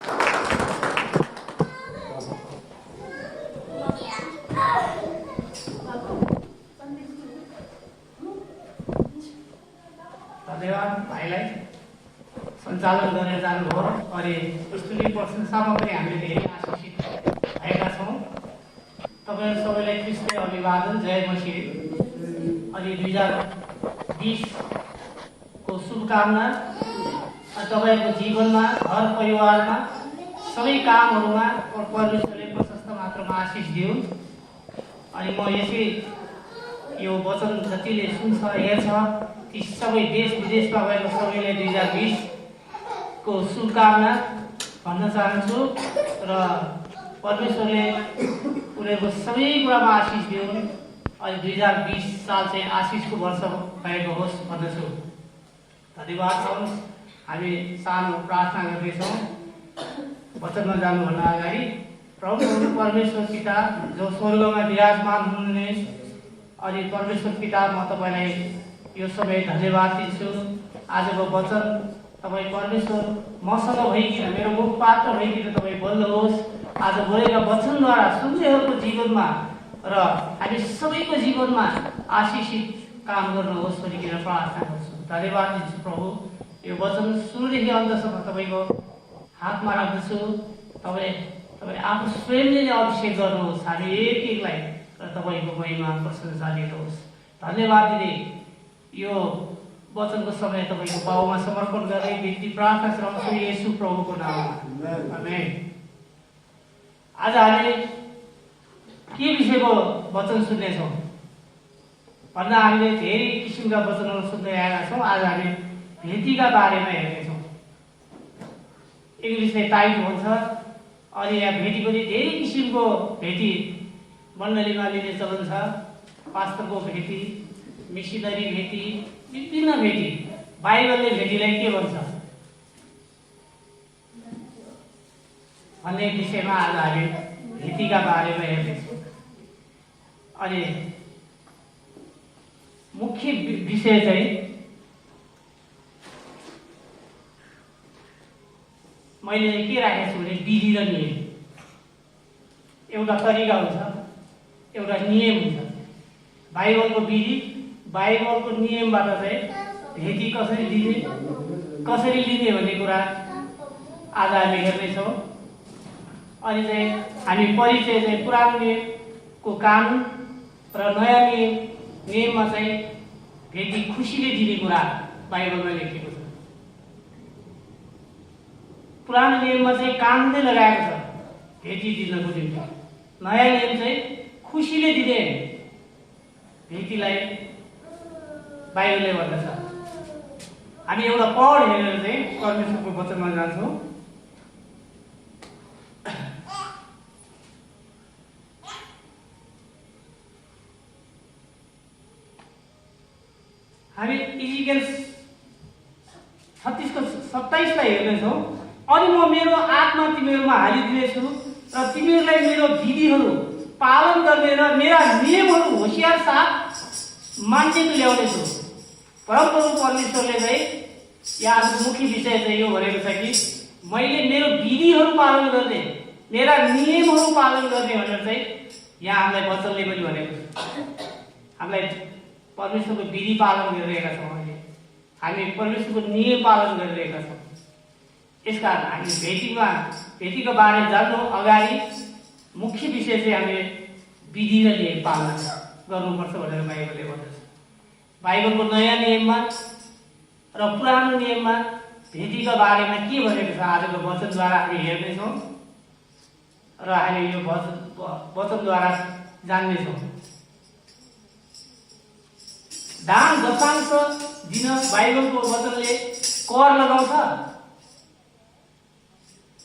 धन्यवाद भाइलाई सञ्चालन गरेर जानुभयो। अनि स्टुडेन्ट प्रशंसामा पनि हामीले धेरै आशिषित भएका छौँ। तपाईँहरू सबैलाई ख्रिस्टले अभिवादन, जय मसीह। अनि 2020 को शुभकामना। तपाईँहरूको जीवनमा, घर परिवारमा, सबै कामहरूमा परमेश्वरले प्रशस्त मात्रामा आशिष दिउन्। अनि म यसै यो वचन जतिले सुन्छ हेर्छ ती सबै देश विदेशमा गएको सबैले 2020 को शुभकामना भन्न चाहन्छु र परमेश्वरले उनीहरूको सबै कुरामा आशिष दिउन्। अनि 2020 साल चाहिँ आशिषको वर्ष भएको होस् भन्दछु। धन्यवाद छ। हामी सानो प्रार्थना गर्दैछौँ। वचनमा जानुभन्दा अगाडि प्रभु परमेश्वर पिता जो स्वर्गमा विराजमान हुनुहुने, अनि परमेश्वर पिता म तपाईँलाई यो समय धन्यवाद दिन्छु। आजको वचन तपाईँ परमेश्वर मसँग भइकन, मेरो मुखपात्र भइकन तपाईँ बोल्नुहोस्। आज बोलेका वचनद्वारा सुन्नेहरूको जीवनमा र हामी सबैको जीवनमा आशिषित काम गर्नुहोस् भनिकन प्रार्थना गर्छु। धन्यवाद दिन्छु प्रभु। यो वचन सुरुदेखि अन्तसम्म तपाईँको हातमा राख्दछु। तपाईँ आफू स्वयंले नै अभिषेक गर्नुहोस् हामी एक एकलाई र तपाईँको महिमा प्रशंसा लिनुहोस्। धन्यवाद दिने यो वचनको समय तपाईँको पाउमा समर्पण गर्दै बिन्ती प्रार्थना गराउँछु येशू प्रभुको नाममा, आमेन। आज हामी के विषयको वचन सुन्नेछौँ भन्दा हामीले धेरै किसिमका वचनहरू सुन्दै आएका छौँ। आज हामी भेटीका बारेमा हेर्नेछौँ। इङ्ग्लिसले टाइप भन्छ। अनि यहाँ भेटी पनि धेरै किसिमको भेटी मण्डलीमा लिने चलन छ। पास्टरको भेटी, मिसनरी भेटी, विभिन्न भेटी। बाइबलले भेटीलाई के भन्छ भन्ने विषयमा आज हामी भेटीका बारेमा हेर्नेछौँ। अनि मुख्य विषय चाहिँ मैले के राखेको छु भने विधि र नियम। एउटा तरिका हुन्छ, एउटा नियम हुन्छ। बाइबलको विधि, बाइबलको नियमबाट चाहिँ भेटी कसरी लिने, कसरी लिने भन्ने कुरा आज हामी हेर्नेछौँ। अनि चाहिँ हामी परिचय चाहिँ पुरानो नियमको कानुन र नयाँ नियममा चाहिँ भेटी खुसीले दिने कुरा बाइबलमा लेखिएको छ। पुरानो नियममा चाहिँ कानुनले लगाएको छ भेटी दिनको निम्ति। नयाँ नियम चाहिँ खुसीले दिने भेटीलाई बाइबलले भन्दछ। हामी एउटा पढ हेरेर चाहिँ परमेश्वरको वचनमा जान्छौँ। हामी इजिकेल 36:27 लाई हेर्नेछौँ। अनि म मेरो आत्मा तिमीहरूमा हालिदिनेछु र तिमीहरूलाई मेरो विधिहरू पालन गर्ने र मेरा नियमहरू होशियार साथ मान्ने तुल्याउनेछु। परमप्रभु परमेश्वरले चाहिँ यहाँ मुख्य विषय चाहिँ यो भनेको छ कि मैले मेरो विधिहरू पालन गर्ने, मेरा नियमहरू पालन गर्ने भनेर चाहिँ यहाँ हामीलाई वचनले पनि भनेको छ। हामीलाई परमेश्वरको विधि पालन गरिरहेका छौँ। हामी परमेश्वरको नियम पालन गरिरहेका छौँ। यसकारण हामी भेटीको बारे जान्नु अगाडि मुख्य विषय चाहिँ हामीले विधि र नियम पालन गर्नुपर्छ भनेर बाइबलले भन्दछ। बाइबलको नयाँ नियममा र पुरानो नियममा भेटीको बारेमा के भनेको छ आजको वचनद्वारा हामी हेर्नेछौँ र हामी यो वचनद्वारा जान्नेछौँ। दान दशांश दिन बाइबलको वचनले कर लगाउँछ।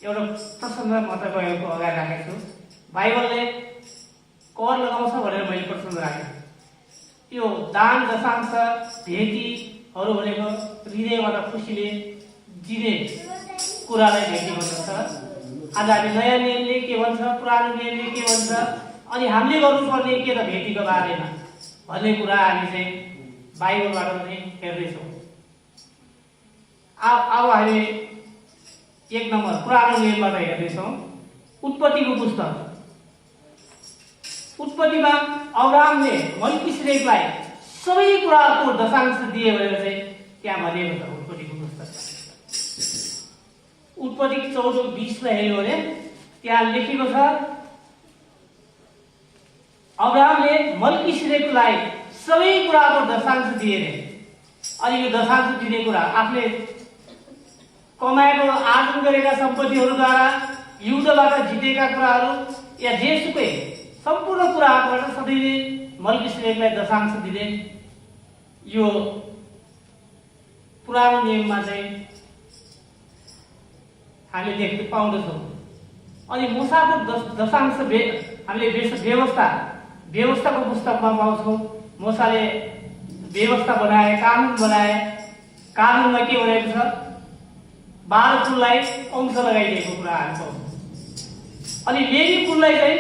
एउटा प्रसङ्ग म तपाईँहरूको अगाडि राखेको छु। बाइबलले कर लगाउँछ भनेर मैले प्रसङ्ग राखेँ। यो दान दशांश भेटीहरू भनेको हृदयबाट खुसीले दिने कुरालाई भेटी भन्दछ। आज हामी नयाँ नियमले के भन्छ, पुरानो नियमले के भन्छ, अनि हामीले गर्नुपर्ने के त भेटीको बारेमा भन्ने कुरा हामी चाहिँ बाइबलबाट पनि हेर्दैछौँ। अब हामी 1 नम्बर पुरानो नियमबाट हेर्दैछौँ। उत्पत्तिको पुस्तक, उत्पत्तिमा अब्राहमले मल्किसेदेकलाई सबै कुराको दशांश दिए भनेर चाहिँ त्यहाँ भनिएको छ उत्पत्तिको पुस्तक। उत्पत्ति 14:20 हेर्यो भने त्यहाँ लेखेको छ अब्राहमले मल्किसेदेकलाई सबै कुराको दशांश दिए रे। अनि यो दशांश दिने कुरा आफूले कमाएको आर्जन गरेका सम्पत्तिहरूद्वारा, युद्धबाट जितेका कुराहरू या जेसुकै सम्पूर्ण कुराहरूबाट सधैँ मल्किसेदेकलाई दशांश दिने यो पुरानो नियममा चाहिँ हामीले देख्न पाउँदछौँ। अनि मूसाको दशांश हामीले व्यवस्थाको पुस्तकमा पाउँछौँ। मूसाले व्यवस्था बनाए, कानुन बनाए। कानुनमा के भनेको छ? 12 कुललाई अंश लगाइदिएको कुरा हामी पाउँछौँ। अनि लेवी कुललाई चाहिँ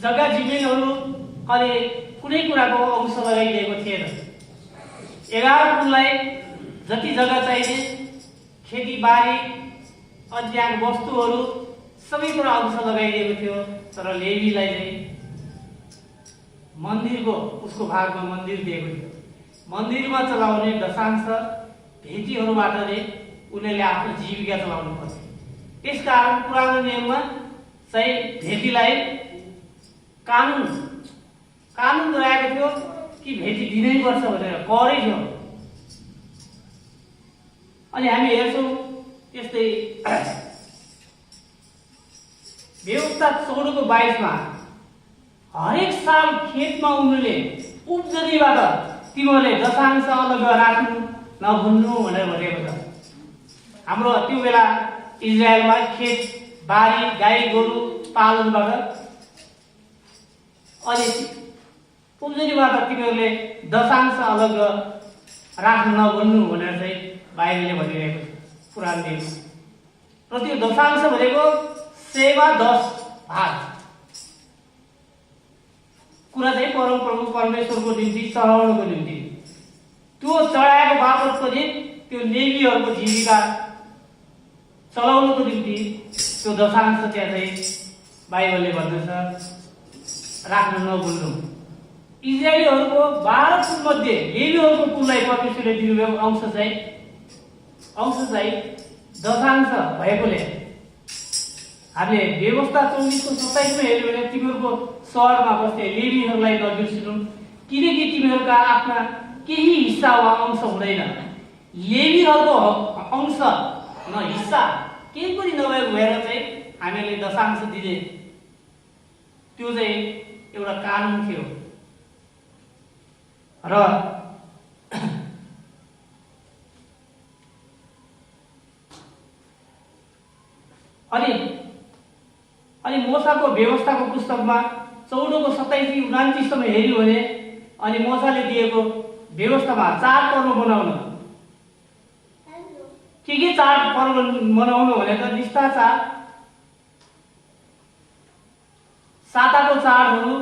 जग्गा जमिनहरू अनि कुनै कुराको अंश लगाइदिएको थिएन। 11 कुललाई जति जग्गा चाहिने, खेतीबारी, अन्य वस्तुहरू सबै कुरा अंश लगाइदिएको थियो। तर लेवीलाई चाहिँ मन्दिरको उसको भागमा मन्दिर दिएको थियो। मन्दिरमा चलाउने दशांश भेटीहरूबाट नै उनीहरूले आफ्नो जीविका चलाउनु पर्थ्यो। त्यसकारण पुरानो नियममा चाहिँ भेटीलाई कानुन गराएको थियो कि भेटी दिनै पर्छ भनेर, करै थियो। अनि हामी हेर्छौँ त्यस्तै व्यवस्था 14:22 हरेक साल खेतमा उनीहरूले उब्जनीबाट तिमीहरूले दशांश अलग राख्नु नभुल्नु भनेर भनेको छ। हाम्रो त्यो बेला इजरायलमा खेत बारी गाई गोरु पालनबाट अनि उब्जनीबाट तिमीहरूले दशांश अलग राख्नु नभुल्नु भनेर चाहिँ बाइबलले भनिरहेको छ पुरानो नियममा। र त्यो दशांश भनेको 10 भाग कुरा चाहिँ परमप्रभु परमेश्वरको निम्ति चढाउनको निम्ति। त्यो चढाएको बापत पनि त्यो लेवीहरूको जीविका चलाउनको निम्ति त्यो दशांश त्यहाँ चाहिँ बाइबलले भन्दछ राख्नु नभुल्नु। इजरायलीहरूको 12 कुलमध्ये लेवीहरूको कुललाई परमेश्वरले दिनुभएको अंश चाहिँ दशांश भएकोले हामीले व्यवस्था 24:27 हेर्यो भने तिमीहरूको सहरमा बस्ने लेवीहरूलाई नबिर्सिनु, किनकि तिमीहरूका आफ्ना केही हिस्सा वा अंश हुँदैन। लेवीहरूको अंश न हिस्सा केही पनि नभएको भएर चाहिँ हामीले दशांश दिने त्यो चाहिँ एउटा कानुन थियो। र अनि मोसाको व्यवस्थाको पुस्तकमा 14:27-29 हेर्यो भने अनि मोसाले दिएको व्यवस्थामा चाड पर्व मनाउन के चाड पर्व मनाउनु भने त निष्ठा चाड, साताको चाडहरू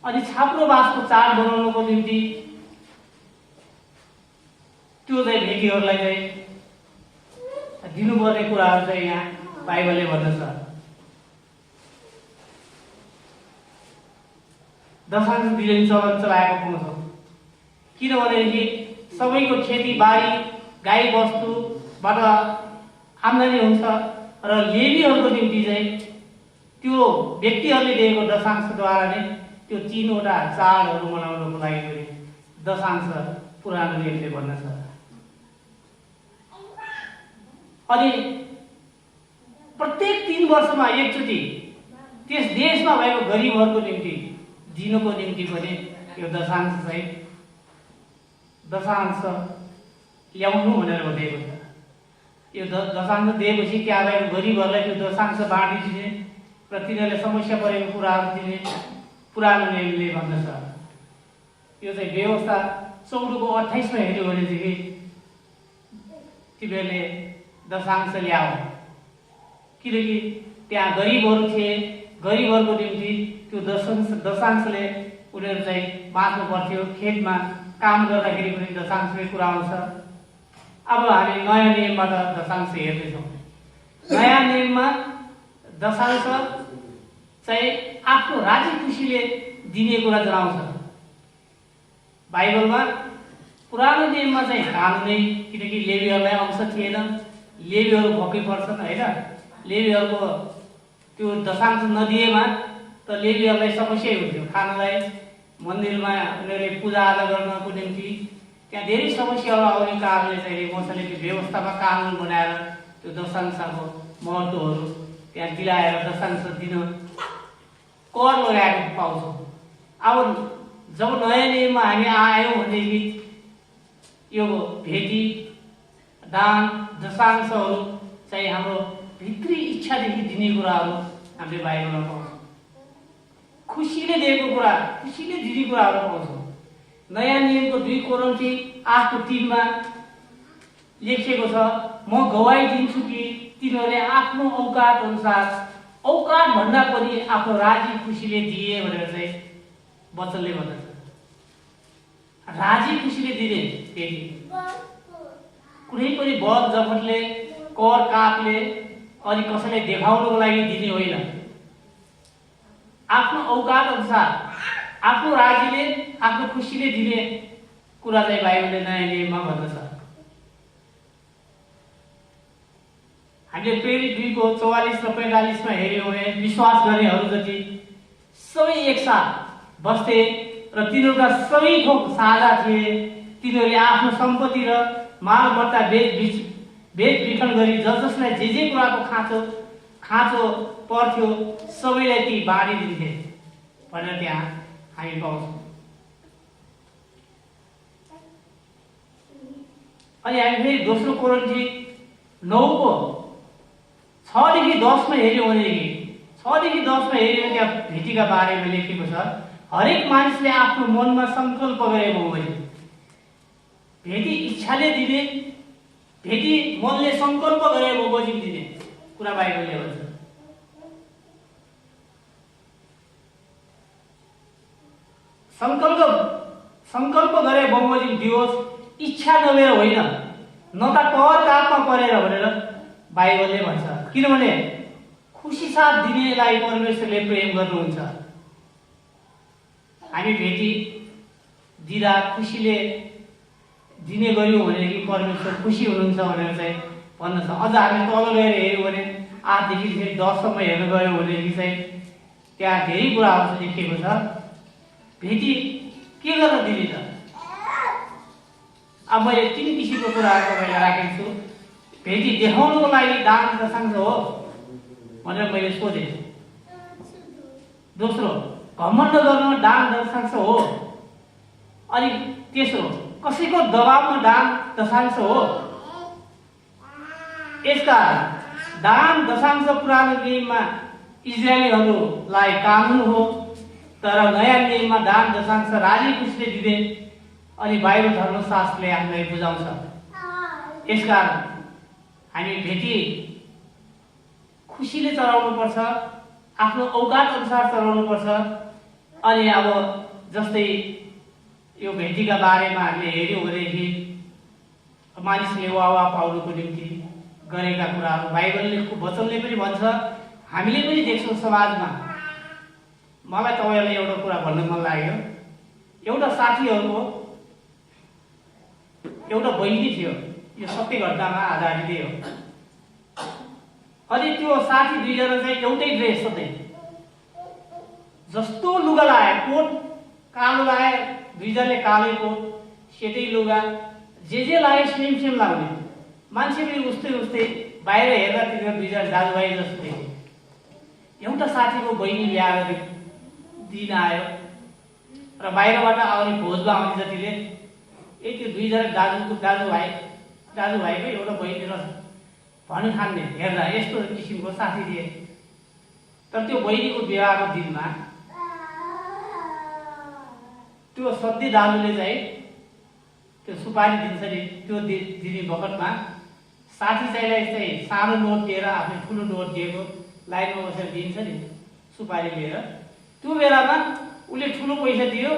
अनि छाप्रो बासको चाड बनाउनको निम्ति त्यो चाहिँ भेटीहरूलाई चाहिँ दिनुपर्ने कुराहरू चाहिँ यहाँ बाइबलले भन्दछ। दशांश दिने चलन चलाएको पाउँछौँ। किनभनेदेखि सबैको खेतीबारी गाई वस्तुबाट आम्दानी हुन्छ र लेवीहरूको निम्ति चाहिँ त्यो व्यक्तिहरूले दिएको दशांशद्वारा नै त्यो 3वटा चाडहरू मनाउनको लागि पनि दशांश पुरानो नियमले भन्दछ। अनि प्रत्येक 3 वर्षमा एकचोटि त्यस देशमा भएको गरिबहरूको निम्ति दिनको निम्ति पनि यो दशांश ल्याउनु भनेर भनिएको छ। यो दशांश दिएपछि त्यहाँ भएको गरिबहरूलाई त्यो दशांश बाँडिदिने र तिनीहरूले समस्या परेको कुराहरू दिने पुरानो नियमले भन्दछ। यो चाहिँ व्यवस्था 14:28 हेर्यो भनेदेखि तिमीहरूले दशांश ल्याऊ, किनकि त्यहाँ गरिबहरू थिए। गरिबहरूको निम्ति त्यो दशांशले उनीहरू चाहिँ बाँच्नु पर्थ्यो। खेतमा काम गर्दाखेरि पनि दशांशकै कुरा आउँछ। अब हामी नयाँ नियमबाट दशांश हेर्दैछौँ। नयाँ नियममा दशांश चाहिँ आफ्नो राजी खुसीले दिने कुरा जनाउँछ। बाइबलमा पुरानो नियममा चाहिँ कानुनै, किनकि लेवीहरूलाई अंश थिएन, लेवीहरू भोकै पर्छन् होइन। लेवीहरूको त्यो दशांश नदिएमा त लेवीहरूलाई समस्या हुन्थ्यो, खानलाई, मन्दिरमा उनीहरूले पूजाआजा गर्नको निम्ति त्यहाँ धेरै समस्याहरू आउने कारणले चाहिँ मोसाले त्यो व्यवस्थामा कानुन बनाएर त्यो दशांशको महत्त्वहरू त्यहाँ दिलाएर दशांश दिन कर लगाएको पाउँछौँ। अब जब नयाँ नियममा हामी आयौँ भनेदेखि यो भेटी, दान, दशांशहरू चाहिँ हाम्रो भित्री इच्छादेखि दिने कुराहरू हामीले बाइबलमा पाउँछौँ। खुसीले दिएको कुरा, खुसीले दिने कुराहरू पाउँछौँ। नयाँ नियमको 2 कोरिन्थी 8:3 लेखिएको छ, म गवाई दिन्छु कि तिनीहरूले आफ्नो औकात अनुसार, औकात भन्दा पनि आफ्नो राजी खुसीले दिए भनेर चाहिँ वचनले भन्दछ। राजी खुसीले दिने फेरि कुनै पनि बल जफतले, कर कापले अनि कसैलाई देखाउनको लागि दिने होइन। आफ्नो औकात अनुसार, आफ्नो राजीले, आफ्नो खुसीले दिने कुरा चाहिँ बाइबलले नयाँ नियममा भन्दछ। हामीले प्रेरित 2:44 र 45 हेर्यौँ भने विश्वास गर्नेहरू जति सबै एकसाथ बस्थे र तिनीहरूका सबै थोक साझा थिए। तिनीहरूले आफ्नो सम्पत्ति र मालमत्ता बेचबिखन गरी जसलाई जे कुराको खाँचो पर्थ्यो सबैलाई ती बाँडिदिन्थे भनेर त्यहाँ हामी पाउँछौँ। अनि हामी फेरि दोस्रो कोरिन्थी 9:6-10 हेर्यौँ भनेदेखि 6-10 हेर्यौँ भने त्यहाँ भेटीका बारेमा लेखेको छ, हरेक मानिसले आफ्नो मनमा सङ्कल्प गरेको हो भने भेटी इच्छाले दिने, भेटी मनले सङ्कल्प गरेको बमोजिम दिने कुरा बाइबलले भन्छ। सङ्कल्प गरे बमोजिम दियोस्, इच्छा नभएर होइन, न त कर कापमा परेर भनेर बाइबलले भन्छ। किनभने खुसी साथ दिनेलाई परमेश्वरले प्रेम गर्नुहुन्छ। हामी भेटी दिँदा खुसीले दिने गऱ्यौँ भनेदेखि परमेश्वर खुसी हुनुहुन्छ भनेर चाहिँ भन्दछ। अझ हामी तल गएर हेऱ्यौँ भने 8देखि 10सम्म हेर्न गयौँ भनेदेखि चाहिँ त्यहाँ धेरै कुराहरू लेखिएको छ। भेटी के गर्न दिने त? अब मैले 3 किसिमको कुराहरू तपाईँलाई राखेको छु। भेटी देखाउनुको लागि दान दशांश हो भनेर मैले सोधेँ। दोस्रो, घमण्ड गर्न दान दशांश हो। अनि तेस्रो, कसैको दबावमा दान दशांश हो। यसका दान दशांश पुरानो नियममा इजरायलीहरूलाई कानुन हो, तर नयाँ नियममा दान दशांश राजी खुसीले दिने अनि बाइबल धर्मशास्त्रले हामीलाई बुझाउँछ। यसकारण हामी भेटी खुसीले चलाउनुपर्छ, आफ्नो औकात अनुसार चलाउनुपर्छ। अनि अब जस्तै यो भेटीका बारेमा हामीले हेऱ्यौँ भनेदेखि मानिसले वाह पाउनुको निम्ति गरेका कुराहरू बाइबलले वचनले पनि भन्छ, हामीले पनि देख्छौँ समाजमा। मलाई तपाईँहरूलाई एउटा कुरा भन्न मन लाग्यो। एउटा साथीहरूको एउटा बहिनी थियो, यो सत्य घटनामा आधारित हो। अनि त्यो साथी 2 जना चाहिँ एउटै ड्रेस सधैँ जस्तो लुगा लाए, कोट कालो लाए, 2 जनाले कालै कोट, सेतै लुगा, जे लाए सेम लाउने। मान्छे पनि उस्तै बाहिर हेर्दा तिनीहरू 2 जना दाजुभाइ जस्तो देखे। एउटा साथीको बहिनी बिहा गरेको दिन आयो र बाहिरबाट आउने भोजमा आउने जतिले त्यो 2 जना दाजुभाइकै एउटा बहिनी रहेछ भनी खान्ने हेर्दा यस्तो किसिमको साथी थिए। तर त्यो बहिनीको विवाहको दिनमा त्यो सधैँ दाजुले चाहिँ त्यो सुपारी दिन्छ नि, त्यो दिने बखतमा साथी चाहिँ सानो नोट दिएर आफूले ठुलो नोट दिएको लाइनमा बसेर दिन्छ नि सुपारी लिएर। त्यो बेलामा उसले ठुलो पैसा दियो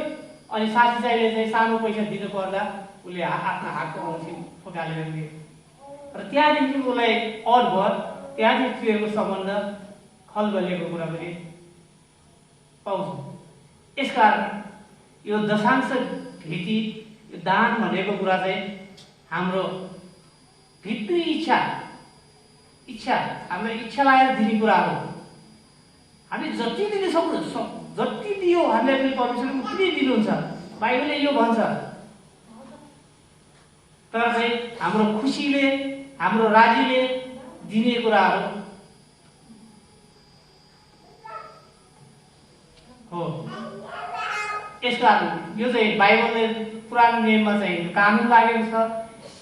अनि साथी चाहिँ सानो पैसा दिनु पर्दा उसले आफ्नो हातको औँठी फकालेर दियो। र त्यहाँदेखि उसलाई अर भयो। त्यागीहरूको सम्बन्ध खलबलेको कुरा पनि पाउँछौँ। यसकारण यो दशांश भेटी यो दान भनेको कुरा चाहिँ हाम्रो भित्री इच्छा हाम्रो इच्छा लागेर दिने कुरा हो। हामी जति दिन सक्नु जति दियो हामीले पनि परमेश्वरले उति दिनुहुन्छ, बाइबलले यो भन्छ। तर चाहिँ हाम्रो खुसीले हाम्रो राजीले दिने कुराहरू हो। यसका यो चाहिँ बाइबलले पुरानो नियममा चाहिँ कानुन लागेको छ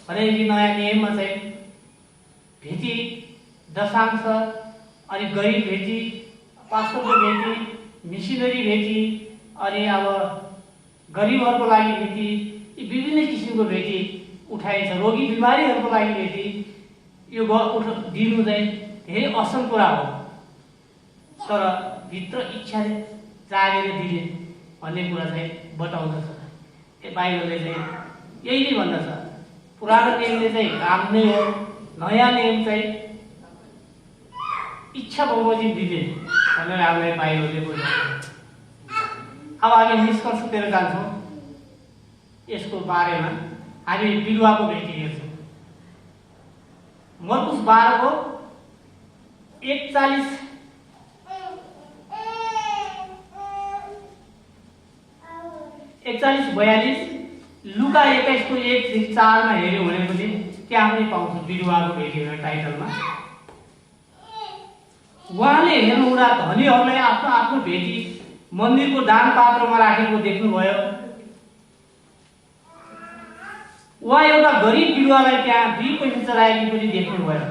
भने नयाँ नियममा चाहिँ भेटी, दशांश, अनि गरिब भेटी, पास्टरको भेटी, मिसनरी भेटी, अनि अब गरिबहरूको लागि भेटी, यी विभिन्न किसिमको भेटी उठाइन्छ। रोगी बिमारीहरूको लागि भेटी यो दिनु चाहिँ धेरै असल कुरा हो। तर भित्र इच्छाले जागेर दिने भन्ने कुरा चाहिँ बताउँदछ। यो बाइबलले चाहिँ यही नै भन्दछ। पुरानो नियमले चाहिँ काम नै हो, नयाँ नियम चाहिँ इच्छा बमोजिम दिने भनेर हामीलाई बाइबलले बोल्छ। अब हामी निष्कर्षतिर जान्छौँ। यसको बारेमा हामी बिरुवाको भेटी हेर्छौँ। मर्कुस 12 41 42, लुका 21:1-4 मा हेर्यो भने पनि त्यहाँ पनि पाउँछौँ बिरुवाको भेटी भनेर टाइटलमा। उहाँले हेर्नुहुँदा धनीहरूलाई आफ्नो आफ्नो भेटी मन्दिरको दान पात्रमा राखेको देख्नुभयो। उहाँ एउटा गरिब बिरुवालाई त्यहाँ 2 पैसा चढाएको पनि देख्नुभयो।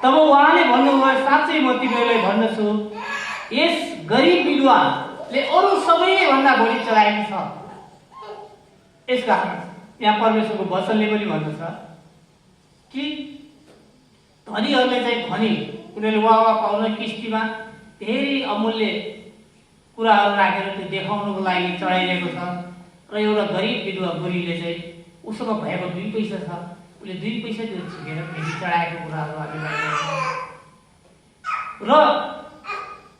तब उहाँले भन्नुभयो, साँच्चै म तिमीहरूलाई भन्दछु, यस गरिब बिरुवाले अरू सबैभन्दा बढी चढाएको छ। यसकारण यहाँ परमेश्वरको वचनले पनि भन्दछ कि धनीहरूले चाहिँ धनी उनीहरूले वाह पाउन किस्तीमा धेरै अमूल्य कुराहरू राखेर त्यो देखाउनुको लागि चढाइरहेको छ। र एउटा गरिब विधवा बुढीले चाहिँ उसँग भएको 2 पैसा छ, उसले 2 पैसा त्यो झिकेर भेटी चढाएको कुराहरू हामीलाई र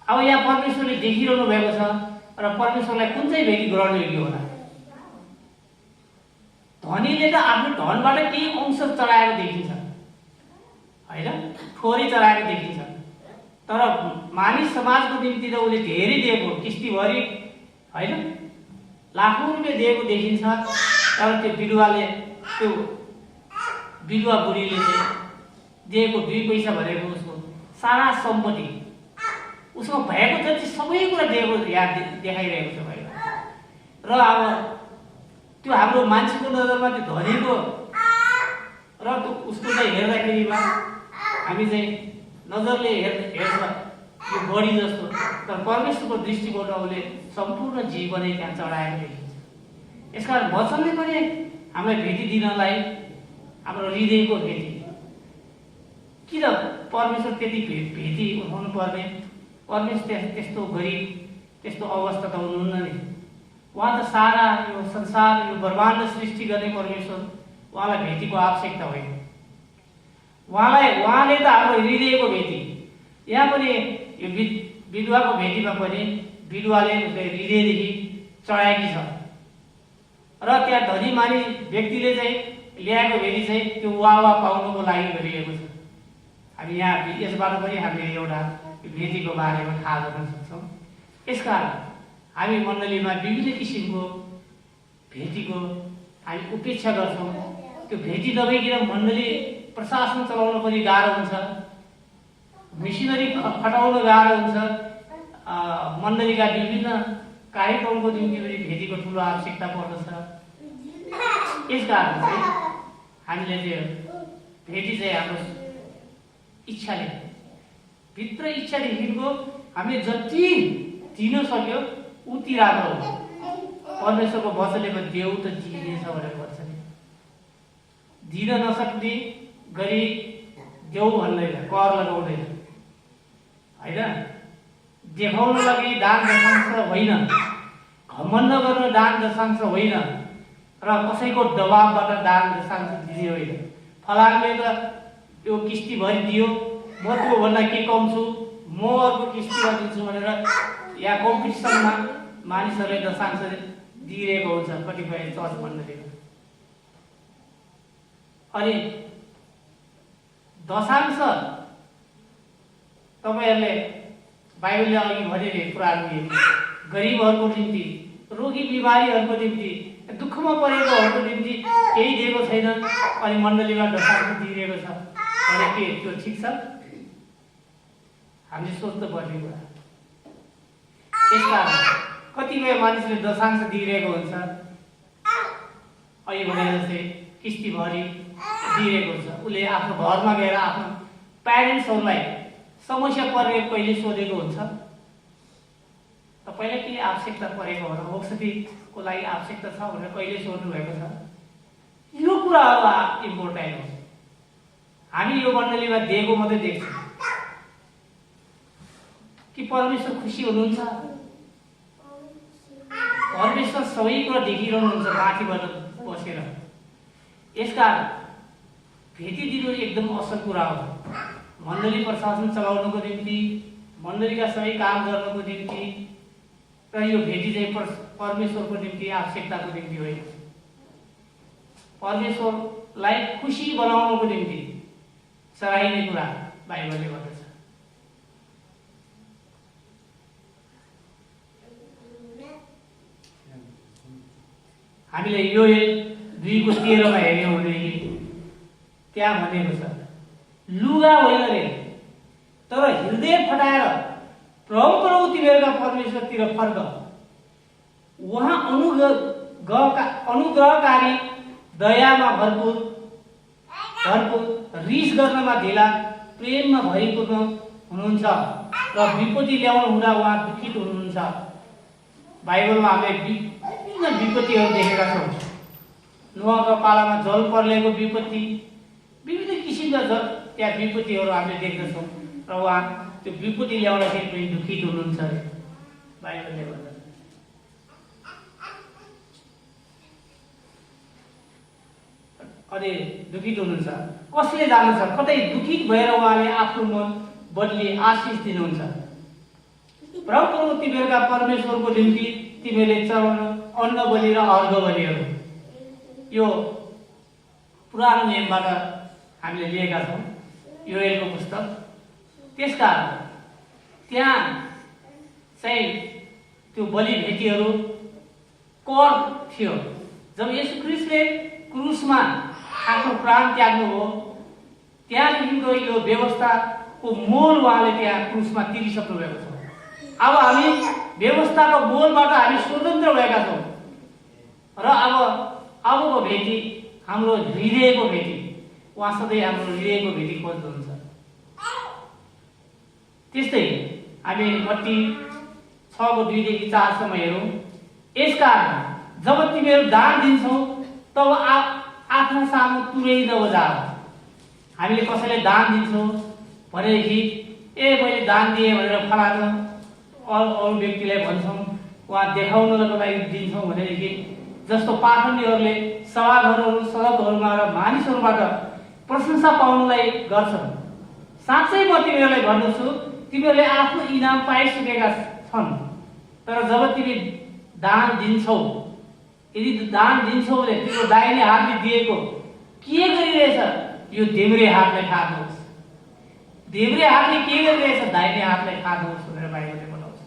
अब यहाँ परमेश्वरले देखिरहनु भएको छ। र परमेश्वरलाई कुन चाहिँ भेटी ग्रहण योग्य होला? धनीले त आफ्नो धनबाट केही अंश चढाएको देखिन्छ हैन, थोरै चढाएको देखिन्छ। तर मानिस समाजको निम्ति त उसले धेरै दिएको, किस्तीभरि हैन, लाखौं रुपियाँ दिएको देखिन्छ। तर त्यो विधुवा बुढीले चाहिँ दिएको 2 पैसा भनेको उसको सारा सम्पत्ति, उसमा भएको जति सबै कुरा दिएको याद देखाइरहेको छ भाइ। र अब त्यो हाम्रो मान्छेको नजरमा त्यो धनीको र उसको चाहिँ हेर्दाखेरिमा हामी चाहिँ नजरले हेर्छ यो बढी जस्तो। तर परमेश्वरको दृष्टिकोबाट उसले सम्पूर्ण जीवनै त्यहाँ चढाएको देखिन्छ। यसकारण वचनले पनि हामीलाई भेटी दिनलाई हाम्रो हृदयको भेटी, किन परमेश्वर त्यति भेटी उठाउनु पर्ने? परमेश्वर त्यस्तो गरिब त्यस्तो अवस्था त हुनुहुन्न नि। उहाँ त सारा यो संसार यो ब्रह्माण्ड सृष्टि गर्ने परमेश्वर, उहाँलाई भेटीको आवश्यकता होइन। उहाँले त हाम्रो हृदयको भेटी। यहाँ पनि यो विधवाको भेटीमा पनि विधवाले हृदयदेखि चढाएकी छ। र त्यहाँ धनी मानिस व्यक्तिले चाहिँ ल्याएको भेटी चाहिँ त्यो वाह पाउनुको लागि गरिएको छ। हामी यहाँ यसबाट पनि हामीले एउटा भेटीको बारेमा थाहा गर्न सक्छौँ। यसकारण हामी मण्डलीमा विभिन्न किसिमको भेटीको हामी उपेक्षा गर्छौँ। त्यो भेटी नभइकन मण्डली प्रशासन चलाउन पनि गाह्रो हुन्छ, मिसनरी खटाउन गाह्रो हुन्छ। मण्डलीका विभिन्न कार्यक्रमको निम्ति पनि भेटीको ठुलो आवश्यकता पर्दछ। यसकारण चाहिँ हामीले चाहिँ भेटी चाहिँ हाम्रो इच्छाले भित्र इच्छादेखिको हामीले जति दिन सक्यो उति राम्रो हो। परमेश्वरको वचनले देऊ त दिइनेछ भनेर भन्छ नि। दिन नसक्ने गरी देऊ भन्दैन, कर लगाउँदैन हैन। देखाउन लागि दान दशांश होइन, घमण्ड गर्न दान दशांश होइन, र कसैको दबावबाट दान दशांश दिने होइन। फलानले त त्यो किस्ती भरि दियो, म त्योभन्दा के कम छु, म अर्को किस्तीमा दिन्छु भनेर या कम्पिटिसनमा मानिसहरूले दशांश दिइरहेको हुन्छ कतिपय चर्च मण्डलीमा। अनि दशांश तपाईहरुले बाइबलले अघि भनिरहेको कुराहरू गरिबहरूको निम्ति, रोगी बिमारीहरूको निम्ति, दुःखमा परेकोहरूको निम्ति केही दिएको छैन अनि मण्डलीमा दशांश दिइरहेको छ भने के त्यो ठिक छ? हामीले सोच्नु पर्ने कुरा। यसकारण कतिपय मानिसले दशांश दिइरहेको हुन्छ, अहिले भने जस्तै किस्तीभरि दिइरहेको हुन्छ। उसले आफ्नो घरमा गएर आफ्नो प्यारेन्ट्सहरूलाई समस्या परेको पहिले सोधेको हुन्छ, तपाईँलाई के आवश्यकता परेको हो र औषधिको लागि आवश्यकता छ भनेर कहिले सोध्नु भएको छ? यो कुराहरू इम्पोर्टेन्ट हो। हामी यो मण्डलीमा दिएको मात्रै देख्छौँ कि परमेश्वर खुसी हुनुहुन्छ? परमेश्वर सबै कुरा देखिरहनुहुन्छ माथिबाट बसेर। यसकारण भेटिदिनु एकदम असल कुरा हो। मण्डली प्रशासन चलाउनको निम्ति, मण्डलीका सबै काम गर्नको निम्ति र यो भेटी चाहिँ परमेश्वरको निम्ति, आवश्यकताको निम्ति होइन, परमेश्वरलाई खुसी बनाउनको निम्ति सराहिने कुरा बाइबलले भन्दछ। हामीले यो 2:13 मा हेर्यौं भने त्यहाँ भनेको छ, लुगा होइन रे तर हृदय फटाएर प्रभु तिमीहरूका परमेश्वरतिर फर्क। उहाँ अनुग्रहकारी, दयामा भरपूर, रिस गर्नमा ढिला, प्रेममा भरिपूर्ण हुनुहुन्छ र विपत्ति ल्याउनु हुँदा उहाँ दुखित हुनुहुन्छ। बाइबलमा हामीले विभिन्न विपत्तिहरू देखेका छौँ। नोहको पालामा जल प्रलयको विपत्ति, विभिन्न किसिमका त्यहाँ विपत्तिहरू हामीले देख्दछौँ र उहाँ त्यो विपत्ति ल्याउँदाखेरि पनि दुखित हुनुहुन्छ बाइबलले भन्छ। अनि दुखित हुनुहुन्छ। कसले जान्छ? कतै दुखित भएर उहाँले आफ्नो मन बदली आशिष दिनुहुन्छ। प्रभु तिमीहरूका परमेश्वरको निम्ति तिमीहरूले चढाउनु अन्न बलि र अर्घ बलिहरू, यो पुरानो नियमबाट हामीले लिएका छौँ, योएलको पुस्तक। त्यसकारण त्यहाँ चाहिँ त्यो बलि भेटीहरू कर थियो। जब येशू ख्रीष्टले क्रुसमा आफ्नो प्राण त्याग्नुभयो, त्यहाँदेखिको यो व्यवस्थाको मोल उहाँले त्यहाँ क्रुसमा तिरिसक्नु भएको छ। अब हामी व्यवस्थाको मोलबाट हामी स्वतन्त्र भएका छौँ र अबको भेटी हाम्रो हृदयको भेटी, उहाँ सधैँ हाम्रो हृदयको भेटी खोज्नुहुन्छ। त्यस्तै हामी मत्ती 6:2-4 हेरौँ। यसकारण जब तिमीहरू दान दिन्छौ तब आफ्ना सामु तुरै नबजाऊ। हामीले कसैले दान दिन्छौँ भनेदेखि मैले दान दिएँ भनेर फलानु अरू व्यक्तिलाई भन्छौँ, उहाँ देखाउनको लागि दिन्छौँ भनेदेखि जस्तो पाखण्डीहरूले सभाघरहरू, सडकहरूमा र मानिसहरूबाट प्रशंसा पाउनलाई गर्छन्। साँच्चै म तिमीहरूलाई भन्दछु, तिमीहरूले आफ्नो इनाम पाइसकेका छन्। तर जब तिमी दान दिन्छौ, यदि दान दिन्छौ भने तिम्रो दाहिने हातले दिएको के गरिरहेछ यो देब्रे हातलाई थाहा होस्। देब्रे हातले के गरिरहेछ दाहिने हातलाई थाहा होस् भनेर बाइबलले बताउँछ।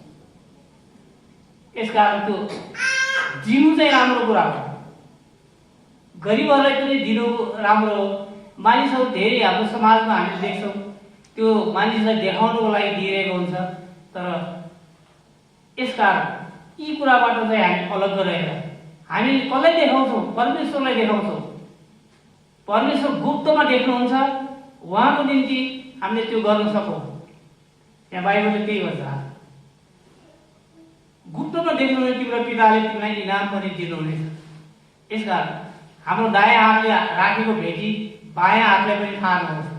यसकारण त्यो दिनु चाहिँ राम्रो कुरा हो। गरिबहरूलाई पनि दिनु राम्रो हो। मानिसहरू धेरै हाम्रो समाजमा हामीले देख्छौँ त्यो मानिसलाई देखाउनको लागि दिइरहेको हुन्छ। तर यसकारण यी कुराबाट चाहिँ हामी अलग रहेर हामी कसलाई देखाउँछौँ? परमेश्वरलाई देखाउँछौँ। परमेश्वर गुप्तमा देख्नुहुन्छ, उहाँको निम्ति हामीले त्यो गर्न सकौँ। यहाँ बाइबलले त्यही भन्छ, गुप्तमा देख्नुहुने तिम्रो पिताले तिमीलाई इनाम पनि दिनुहुनेछ। यसकारण हाम्रो दायाँ हातले राखेको भेटी बायाँ हातलाई पनि थाहा नहोस्।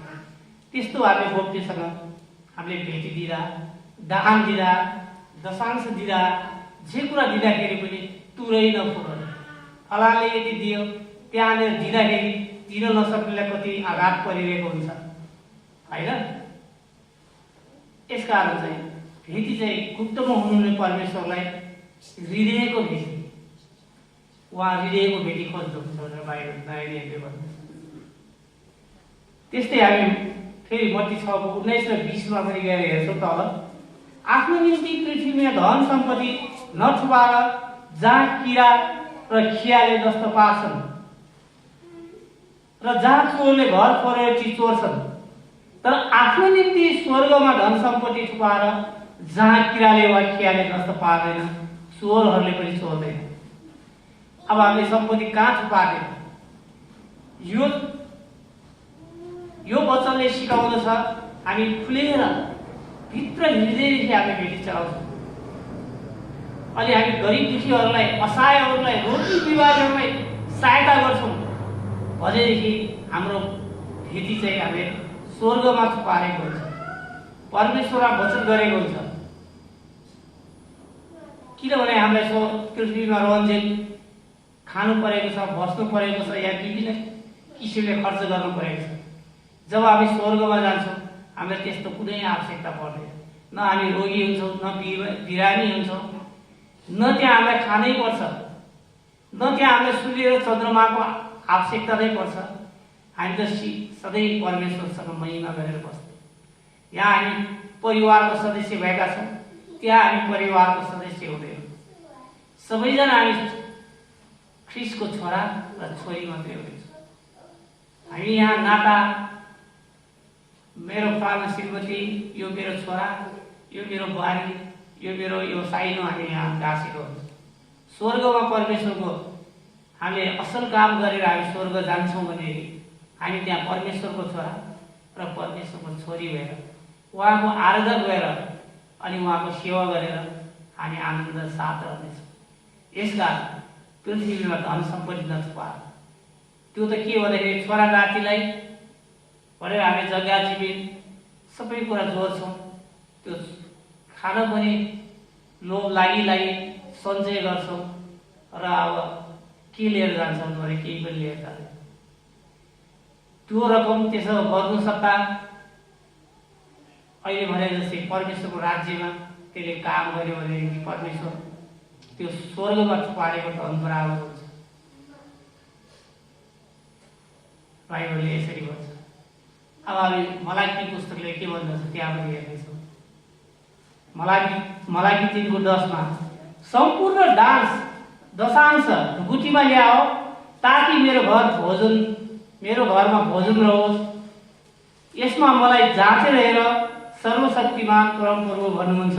त्यस्तो हामीले गोप्यसँग हामीले भेटी दिँदा, दान दिँदा, दशांश दिँदा, जे कुरा दिँदाखेरि पनि तुरै नफुरोस्। फलाले यदि दियो त्यहाँनिर दिँदाखेरि दिन नसक्नेलाई कति आघात परिरहेको हुन्छ होइन? यसकारण चाहिँ भेटी चाहिँ गुप्तमा हुनुहुने परमेश्वरलाई हृदयको भेटी, उहाँ हृदयको भेटी खोज्नुहुन्छ भनेर बाइबल नयाँ नियमले भन्छ। त्यस्तै हामी फेरि मत्ती 6:19 र 20 पनि गएर हेर्छौँ तल, आफ्नो निम्ति पृथ्वीमा धन सम्पत्ति नथुपार जहाँ किरा र खियाले जस्तो पार्छन् र जहाँ चोरले घर फोरेर चिज चोर्छन्, तर आफ्नो निम्ति स्वर्गमा धन सम्पत्ति थुपाएर जहाँ किराले वा खियाले जस्तो पार्दैन, चोरहरूले पनि चोर्दैन। अब हामीले सम्पत्ति कहाँ थुपार्दैन? यो वचनले सिकाउँदछ हामी खुलेर भित्र हृदयदेखि हामी भेटी चलाउँछौँ। अनि हामी गरिब दुखीहरूलाई, असहायहरूलाई, रोगी बिमारीहरूलाई सहायता गर्छौँ भनेदेखि हाम्रो भेटी चाहिँ हामीले स्वर्गमा थुपारेको हुन्छ, परमेश्वरमा वचन गरेको हुन्छ। किनभने हामीलाई पृथ्वीमा रहन्जेल खानु परेको छ, बस्नु परेको छ, या विभिन्न किसिमले खर्च गर्नु परेको छ। जब हामी स्वर्गमा जान्छौँ हामीलाई त्यस्तो कुनै आवश्यकता पर्दैन। न हामी रोगी हुन्छौँ, न बिरामी हुन्छौँ, न त्यहाँ हामीलाई खानै पर्छ, न त्यहाँ हामीलाई सूर्य र चन्द्रमाको आवश्यकता नै पर्छ। हामी त सधैँ परमेश्वरसँग महिमा गरेर बस्छौँ। यहाँ हामी परिवारको सदस्य भएका छौँ, त्यहाँ हामी परिवारको सदस्य हुँदैनौँ। सबैजना हामी ख्रिस्टको छोरा र छोरी मात्रै हुनेछौँ। हामी यहाँ नाता, मेरो पाल्नु श्रीमती, यो मेरो छोरा, यो मेरो बुहारी, यो साइनो हामी यहाँ गाँसेको हुन्छ। स्वर्गमा परमेश्वरको हामीले असल काम गरेर हामी स्वर्ग जान्छौँ भने हामी त्यहाँ परमेश्वरको छोरा र परमेश्वरको छोरी भएर उहाँको आराधना भएर अनि उहाँको सेवा गरेर हामी आनन्द साथ रहनेछौँ। यसकारण पृथ्वीमा धन सम्पत्ति नथुपार। त्यो त के भन्दाखेरि छोरा नातिलाई भनेर हामी जग्गा जमिन सबै कुरा जोड्छौँ। त्यो खान पनि लोभ लागि सञ्चय गर्छौँ र अब के लिएर जान्छौँ भने केही पनि लिएर जाँदैन। त्यो रकम त्यसो गर्नु सक्दा अहिले भने जस्तै परमेश्वरको राज्यमा त्यसले काम गर्यो भनेदेखि परमेश्वर त्यो स्वर्गमा थुपारेको धन बराबर हुन्छ। बाइबलले यसरी भन्छ। अब हामी मलाकी पुस्तकले के भन्दछ त्यहाँ पनि हेर्नेछौँ। मलाकी 3:10 सम्पूर्ण दशांश ढुकुटीमा ल्याओ ताकि मेरो घरमा भोजन रहोस्। यसमा मलाई जाँचेर हेर, सर्वशक्तिमान परमप्रभु भन्नुहुन्छ,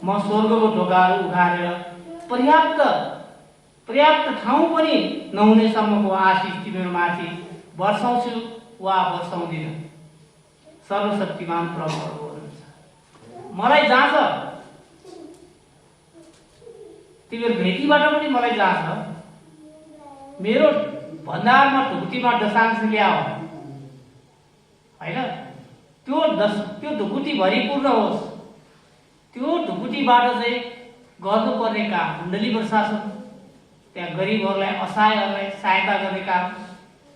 म स्वर्गको ढोकाहरू उघारेर पर्याप्त ठाउँ पनि नहुनेसम्मको आशिष तिम्रो माथि वर्षाउँछु वा वर्षाउँदिन। सर्वशक्तिमान परमप्रभु हुनुहुन्छ। मलाई जाँच, तिम्रो भेटीबाट पनि मलाई जाँच। मेरो भण्डारमा ढुकुटीमा दशांश ल्याओ, होइन? त्यो ढुकुटी भरिपूर्ण होस्। त्यो ढुकुटीबाट चाहिँ गर्नुपर्ने काम मण्डली प्रशासन, त्यहाँ गरिबहरूलाई, असहायहरूलाई सहायता गर्ने काम,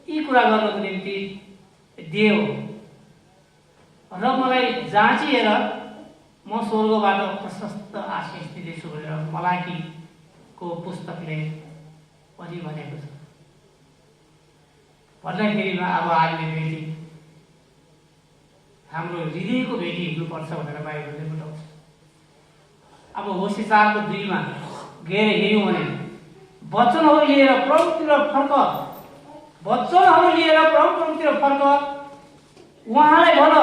यी कुरा गर्नको निम्ति देऊ र मलाई जाँची हेर, म स्वर्गबाट प्रशस्त आशिष दिँदैछु भनेर मलाकीको पुस्तकले पनि भनेको छ। भन्दाखेरिमा अब हामीले भेटी हाम्रो हृदयको भेटी हुनुपर्छ भनेर बाइबलले बताउँछ। अब होशे 4:2 गएर हेऱ्यौँ भने वचनहरू लिएर प्रभुतिर फर्क, उहाँलाई भन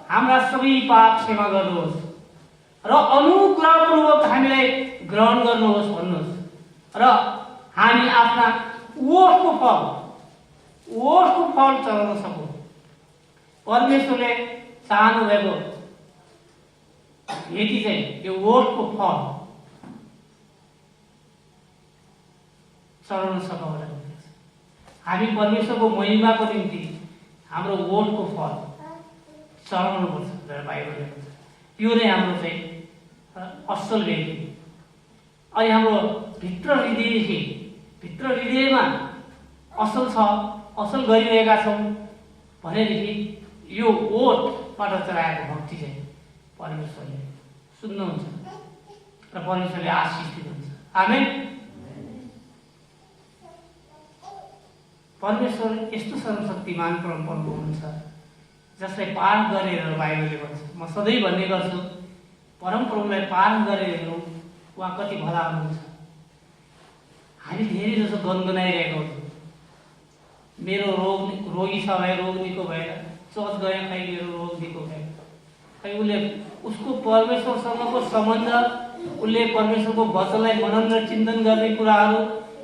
हाम्रा सबै पाप क्षमा गर्नुहोस् र अनुग्रहपूर्वक हामीलाई ग्रहण गर्नुहोस् भन्नुहोस् र हामी आफ्ना ओठको फल चलाउन सकौँ। परमेश्वरले चाहनु भएको यति चाहिँ यो ओठको फल चलाउन सकौँ भनेर हामी परमेश्वरको महिमाको निम्ति हाम्रो ओठको फल चलाउनुपर्छ भनेर बाइबलले भन्छ। त्यो नै हाम्रो चाहिँ असल भेटी। अनि हाम्रो भित्र हृदयमा असल छ, असल गरिरहेका छौँ भनेदेखि यो ओठबाट चलाएको भक्ति चाहिँ परमेश्वरले सुन्नुहुन्छ र परमेश्वरले आशिष दिनुहुन्छ। आमेन। परमेश्वर यस्तो सर्वशक्तिमान परमप्रभु हुनुहुन्छ जसलाई पाठ गरेर बाइबलले भन्छ, म सधैँ भन्ने गर्छु, परमप्रभुलाई पाठ गरेर हेर्नु उहाँ कति भला हुनुहुन्छ। हामी धेरै जसो गनगनाइरहेको हुन्छौँ, मेरो रोगी छ भए रोग निको भएर, चर्च गए खै मेरो रोग निको भएर, खै उसले उसको परमेश्वरसँगको सम्बन्ध, उसले परमेश्वरको वचनलाई मनन र चिन्तन गर्ने कुराहरू,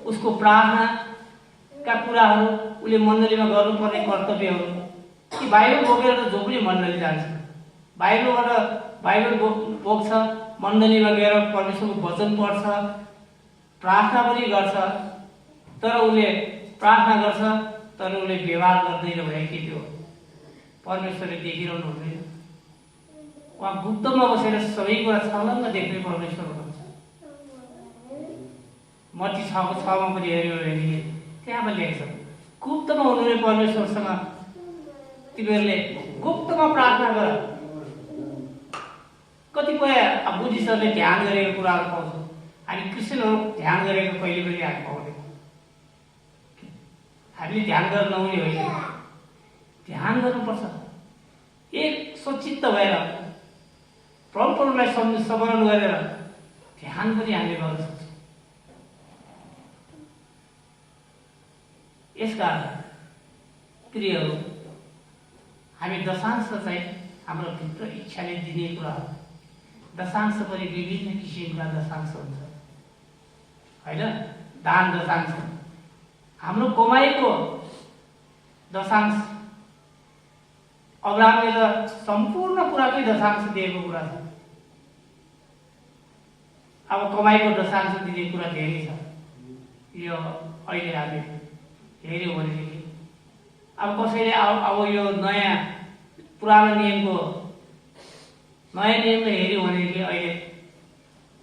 उसको प्रार्थनाका कुराहरू, उसले मण्डलीमा गर्नुपर्ने कर्तव्यहरू, कि बाइबल बोकेर त जो पनि मण्डली जान्छ, बाइबल बोक्छ, मण्डलीमा गएर परमेश्वरको वचन पढ्छ, प्रार्थना पनि गर्छ, तर उसले प्रार्थना गर्छ तर उसले व्यवहार गर्दैन भने के त्यो परमेश्वरले देखिरहनु हुँदैन। उहाँ गुप्तमा बसेर सबै कुरा छलङ्ग देख्ने परमेश्वर हुनुहुन्छ। मत्ती 6:6 पनि हेऱ्यो भने त्यहाँ पनि लेख्छ, गुप्तमा हुनुहुने परमेश्वरसँग तिमीहरूले गुप्तमा प्रार्थना गर। कतिपय बुद्धिस्टहरूले ध्यान गरेको कुराहरू पाउँछौँ, हामी क्रिस्चियनहरू ध्यान गरेको कहिले पनि हामी पाउँदैन। हामीले ध्यान गर्न नहुने होइन, ध्यान गर्नुपर्छ। एक सचित्त भएर परमप्रभुलाई स्मरण गरेर ध्यान पनि हामीले गर्न सक्छौँ। यसकारण प्रियहरू, हामी दशांश चाहिँ हाम्रो भित्र इच्छाले दिने कुरा हो। दशांश पनि विभिन्न किसिमका दशांश हुन्छ होइन। दान दशांश, हाम्रो कमाइको दशांश, अब्राहमले त सम्पूर्ण कुराकै दशांश दिएको कुरा छ। अब कमाइको दशांश दिने कुरा धेरै छ। यो अहिले हामी हेऱ्यौँ भनेदेखि अब कसैले अब यो नयाँ पुरानो नियमले हेऱ्यौँ भनेदेखि अहिले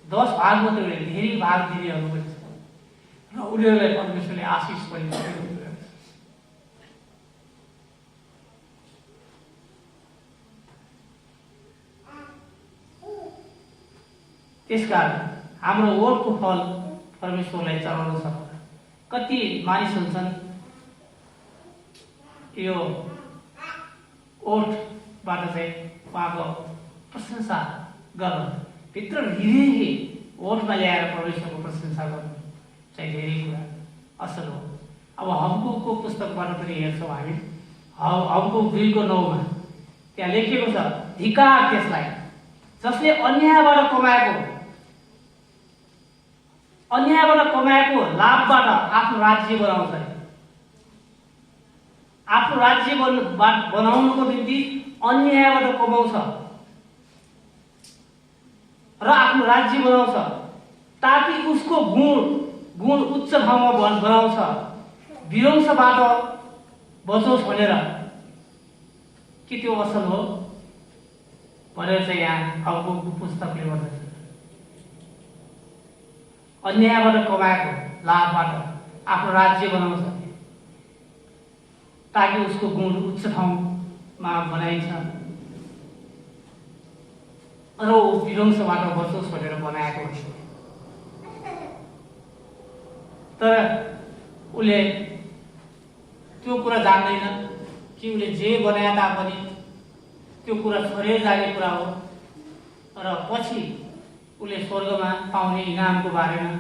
10 भाग मात्रै होइन, धेरै भाग दिनेहरू पनि छ र उनीहरूलाई परमेश्वरले आशिष पनि दिनुहुन्छ। त्यसकारण हाम्रो ओठको फल परमेश्वरलाई चढाउन सक्छ। कति मानिस हुन्छन् यो ओठबाट चाहिँ उहाँको प्रशंसा गर्न, भित्र हृदयले ओठमा ल्याएर परमेश्वरको प्रशंसा गर्नु चाहिँ धेरै कुरा असल हो। अब हबकुकको पुस्तकबाट पनि हेर्छौँ हामी, हबकुक 2:9 त्यहाँ लेखिएको छ, धिक्कार त्यसलाई जसले अन्यायबाट कमाएको लाभबाट आफ्नो राज्य बनाउँछ। आफ्नो राज्य बनाउनको निम्ति अन्यायबाट कमाउँछ र आफ्नो राज्य बनाउँछ ताकि उसको गुण उच्च ठाउँमा बनाउँछ, विध्वंसबाट बचोस् भनेर। के त्यो असल हो भनेर चाहिँ यहाँ हबकुकको पुस्तकले भन्दछ। अन्यायबाट कमाएको लाभबाट आफ्नो राज्य बनाउँछ ताकि उसको गुण उच्च ठाउँमा बनाइन्छ र ऊ विध्वंसबाट बचोस् भनेर बनाएको हुन्छ। तर उसले त्यो कुरा जान्दैन कि उसले जे बनाए तापनि त्यो कुरा छोडेर जाने कुरा हो र पछि उसले स्वर्गमा पाउने इनामको बारेमा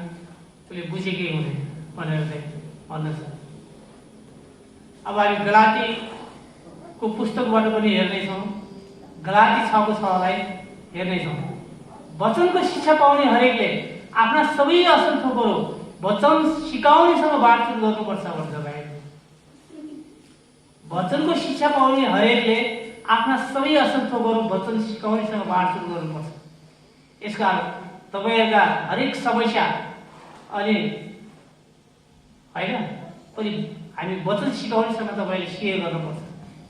उसले बुझेकै हुँदैन भनेर चाहिँ भन्दछ। अब हामी गलातीको पुस्तकबाट पनि हेर्नेछौँ, गलाती 6:6 हेर्नेछौँ। वचनको शिक्षा पाउने हरेकले आफ्ना सबै असल थोकहरू वचन सिकाउनेसँग बाँडचुँड गर्नुपर्छ भन्छ भाइ। वचनको शिक्षा पाउने हरेकले आफ्ना सबै असल थोकहरू वचन सिकाउनेसँग बाँडचुँड गर्नुपर्छ। यसकारण तपाईँहरूका हरेक समस्या अनि होइन पनि हामी वचन सिकाउनेसँग तपाईँले सेयर गर्नुपर्छ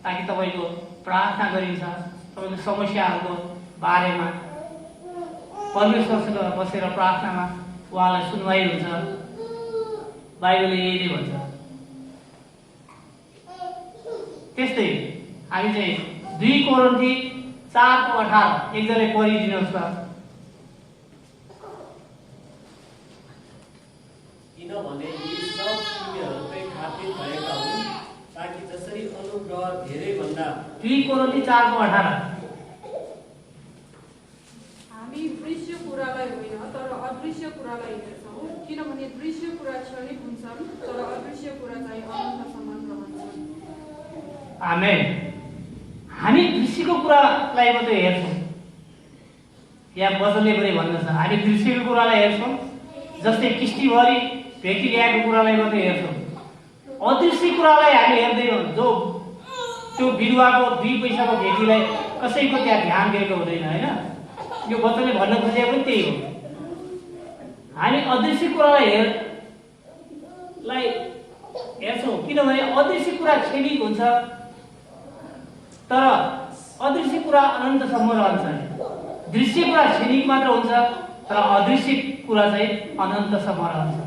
ताकि तपाईँको प्रार्थना गरिन्छ, तपाईँको समस्याहरूको बारेमा परमेश्वरसँग बसेर प्रार्थनामा उहाँलाई सुनवाई हुन्छ। बाइबलले यही नै भन्छ। त्यस्तै हामी चाहिँ 2 कोरिन्थी 4:18 एकजनाले पढिदिनुहोस् त। किनभने यी सब तिमीहरूकै खातिर भएका हुन्, ताकि जसरी अनुग्रह धेरै भन्दा 2 कोरिन्थी 4:18 हामी दृश्य कुरालाई होइन तर अदृश्य कुरालाई हेर्छौँ, किनभने दृश्य कुरा क्षणिक हुन्छन् तर अदृश्य कुरा चाहिँ अनन्तसम्म रहन्छन्। आमेन। हामी दृश्यको कुरालाई मात्रै हेर्छौँ। यहाँ वचनले पनि भन्दछ हामी दृश्यको कुरालाई हेर्छौँ, जस्तै किस्तीभरि भेटी ल्याएको कुरालाई मात्रै हेर्छौँ। अदृश्य कुरालाई हामी हेर्दैनौँ। जो त्यो बिरुवाको 2 पैसाको भेटीलाई कसैको त्यहाँ ध्यान दिएको हुँदैन होइन। यो वचनले भन्न खोजेको पनि त्यही हो। हामी अदृश्य कुरालाई हेर्छौँ, किनभने अदृश्य कुरा क्षणिक हुन्छ तर अदृश्य कुरा अनन्तसम्म रहन्छ। दृश्य कुरा क्षणिक मात्र हुन्छ तर अदृश्य कुरा चाहिँ अनन्तसम्म रहन्छ।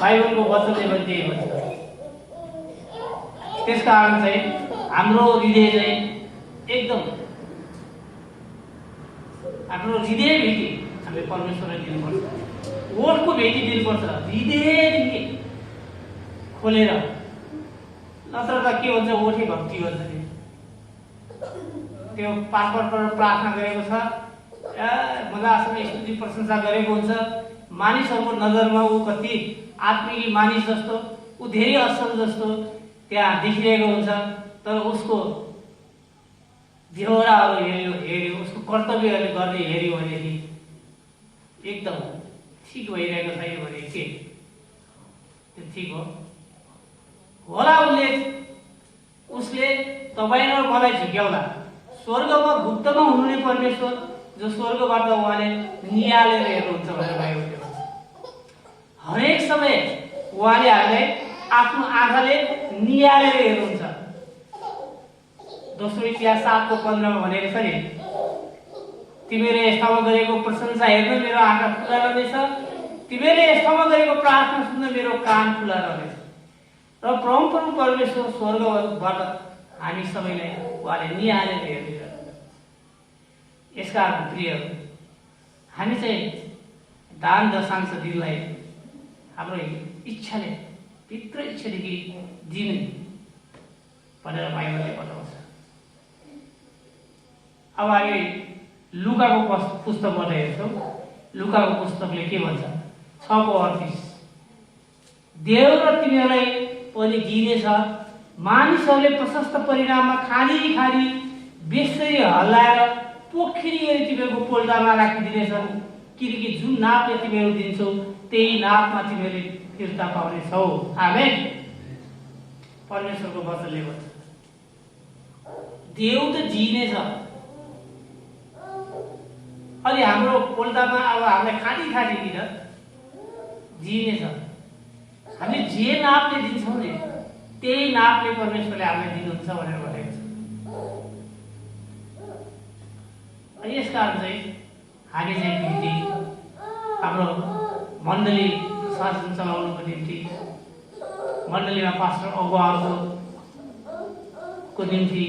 बाइबलको वचनले पनि त्यही भन्छ। त्यसकारण चाहिँ हाम्रो हृदय चाहिँ एकदम हाम्रो हृदय भेटी हामीले परमेश्वरलाई दिनुपर्छ। ओठको भेटी दिनुपर्छ, हृदयदेखि खोलेर, नत्र त के हुन्छ ओठे भक्ति भन्छ। त्यो पासवर्ड प्रार्थना गरेको छ, मजासँग स्तुति प्रशंसा गरेको हुन्छ, मानिसहरूको नजरमा ऊ कति आत्मिक मानिस जस्तो, ऊ धेरै असल जस्तो त्यहाँ देखिरहेको हुन्छ, तर उसको व्यवहारहरू हेऱ्यो, उसको कर्तव्यहरूले गर्ने हेऱ्यो भनेदेखि एकदम ठिक भइरहेको छैन भने के त्यो ठिक हो होला? उसले तपाईँ र मलाई झुक्याउला। स्वर्गमा भुक्तमा हुनुहुने परमेश्वर जो स्वर्गबाट उहाँले निहालेर हेर्नुहुन्छ भनेर बाइबलले भन्छ। हरेक समय उहाँले हामीलाई आफ्नो आँखाले निहालेर हेर्नुहुन्छ। दोस्रो इतिहास 7:15 भनेको छ नि, तिमीले यस्तोमा गरेको प्रशंसा हेर्न मेरो आँखा खुला रहनेछ, तिमीले यस्तोमा गरेको प्रार्थना सुन्न मेरो कान खुला रहनेछ। र परमप्रभु परमेश्वर स्वर्गबाट हामी सबैलाई उहाँले निहालेर हेर्नुहुन्छ। यसकारण प्रियहरू, हामी चाहिँ दान दशांश दिनलाई हाम्रो इच्छाले भित्र इच्छादेखि दिने भनेर बाइबलले बताउँछ। अब हामी लुकाको पुस्तकबाट हेर्छौँ। लुकाको पुस्तकले के भन्छ? 6:38 देव र तिमीहरूलाई पनि दिनेछ, मानिसहरूले प्रशस्त परिणाममा खाली खाली बेसरी हल्लाएर पोखरी गरी तिमीहरूको पोल्टामा राखिदिनेछन्, किनकि जुन नापले तिमीहरू दिन्छौ त्यही नापमा तिमीहरूले फिर्ता पाउनेछौ। आमेन। परमेश्वरको वचनले भन्छ देव त दिनेछ, अनि हाम्रो पोल्टामा अब हामीलाई खाली खाली दिन दिनेछ। हामीले जे नापले दिन्छौँ नि त्यही नापले परमेश्वरले हामीलाई दिनुहुन्छ भनेर भनेको छ। अनि यसकारण चाहिँ हामी चाहिँ फेरि हाम्रो मण्डली शासन चलाउनुको निम्ति, मण्डलीमा पास्टर अगुवाहरूको निम्ति,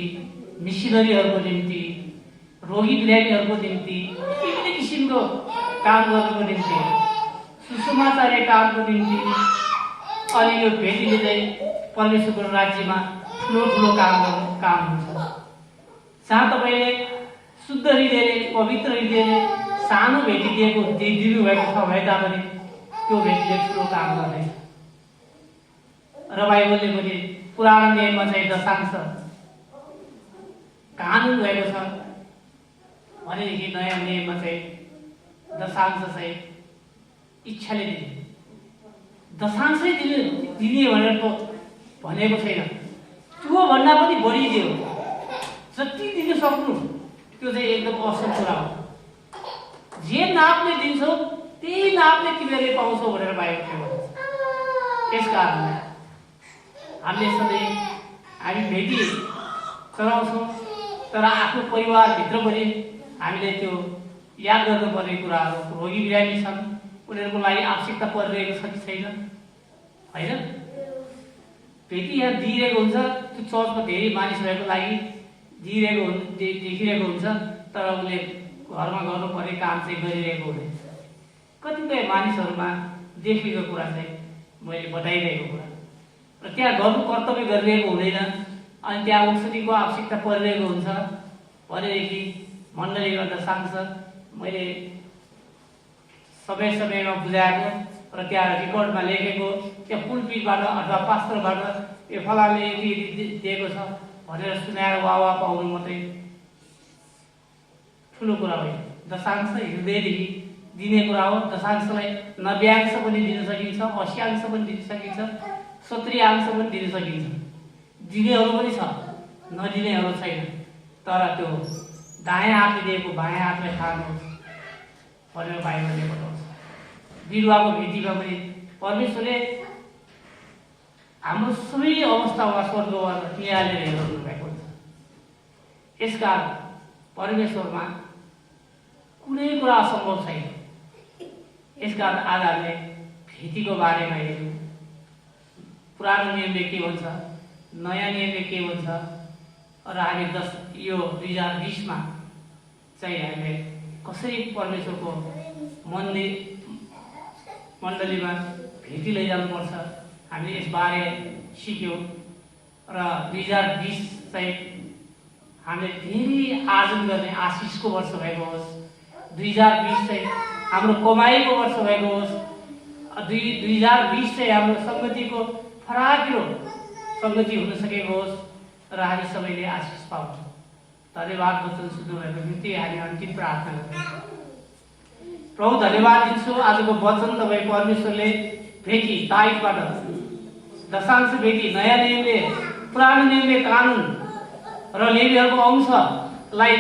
मिसनरीहरूको निम्ति, रोगी बिरामीहरूको निम्ति, विभिन्न किसिमको काम गर्नुको निम्ति, सुसमाचार कामको निम्ति, अनि यो भेटीले चाहिँ परमेश्वरको राज्यमा ठुलो ठुलो काम हुन्छ। जहाँ तपाईँले शुद्ध हृदयले, पवित्र हृदयले सानो भेटी दिनुभएको छ भने तापनि त्यो भेटीले ठुलो काम गर्दैछ। र बाइबलले पनि पुरानो नियममा चाहिँ दशांश कानुन भएको छ भनेदेखि नयाँ नियममा चाहिँ दशांश चाहिँ इच्छाले दिने, दशांशै दिने भनेर त भनेको छैन। त्यो भन्दा पनि बढी दियो, जति दिन सक्नु त्यो चाहिँ एकदम असल कुरा हो। जे नापले दिन्छौ त्यही नापले तिमीहरूले पाउँछौ भनेर बाइबलले भन्छ। यसकारण हामीले सधैँ हामी भेटी चलाउँछौँ, तर आफ्नो परिवारभित्र पनि हामीले त्यो याद गर्नुपर्ने कुराहरू, रोगी बिरामी छन् उनीहरूको लागि आवश्यकता परिरहेको छ कि छैन, होइन? भेटी यहाँ दिइरहेको हुन्छ, त्यो चर्चमा धेरै मानिस भएको लागि देखिरहेको हुन्छ, तर उसले घरमा गर्नुपर्ने काम चाहिँ गरिरहेको हुँदैन। कतिपय मानिसहरूमा देखेको कुरा चाहिँ मैले बताइरहेको कुरा र त्यहाँ गर्नु कर्तव्य गरिरहेको हुँदैन, अनि त्यहाँ औषधिको आवश्यकता परिरहेको हुन्छ भनेदेखि मण्डलीमा दशांश मैले समयमा बुझाएको र त्यहाँ रेकर्डमा लेखेको, त्यहाँ पुलपिटबाट अथवा पास्टरबाट यो फलाले यति दिएको छ भनेर सुनाएर वाह पाउनु मात्रै ठुलो कुरा होइन। दशांश हृदयदेखि दिने कुरा हो। दशांशलाई 90% पनि दिन सकिन्छ, 80% पनि दिन सकिन्छ, 70% पनि दिन सकिन्छ। दिनेहरू पनि छ, नदिनेहरू छैन। तर त्यो दायाँ हातले दिएको बायाँ हातले खानुहोस् भनेर बाइबलले बताउँछ। बिरुवाको भेटीमा पनि परमेश्वरले हाम्रो सबै अवस्थामा स्वर्गबाट निहालेर हेर्नु भएको हुन्छ। यसकारण परमेश्वरमा कुनै कुरा असम्भव छैन। यसकारण आज हामीले भेटीको बारेमा हेर्यौँ। पुरानो नियमले के भन्छ, नयाँ नियमले के भन्छ र हामी 2020 मा चाहिँ हामीले कसरी परमेश्वरको मण्डलीमा भेटी लैजानुपर्छ हामीले यसबारे सिक्यौँ र 2020 चाहिँ हामीले धेरै आर्जन गर्ने आशिषको वर्ष भएको होस्। 2020 चाहिँ हाम्रो कमाइको वर्ष भएको होस्। 2020 चाहिँ हाम्रो सङ्गतिको फराकिलो सङ्गति हुन सकेको होस् र हामी सबैले आशिष पाउँछ। धन्यवाद वचन सुन्नुभएको निम्ति हामी अन्तिम प्रार्थना गर्छौँ। प्रभु धन्यवाद दिन्छु, आजको वचन तपाईँ परमेश्वरले भेटी ताइफबाट दशांश भेटी नयाँ नियमले पुरानो नियमले कानुन र लेवीहरूको अंशलाई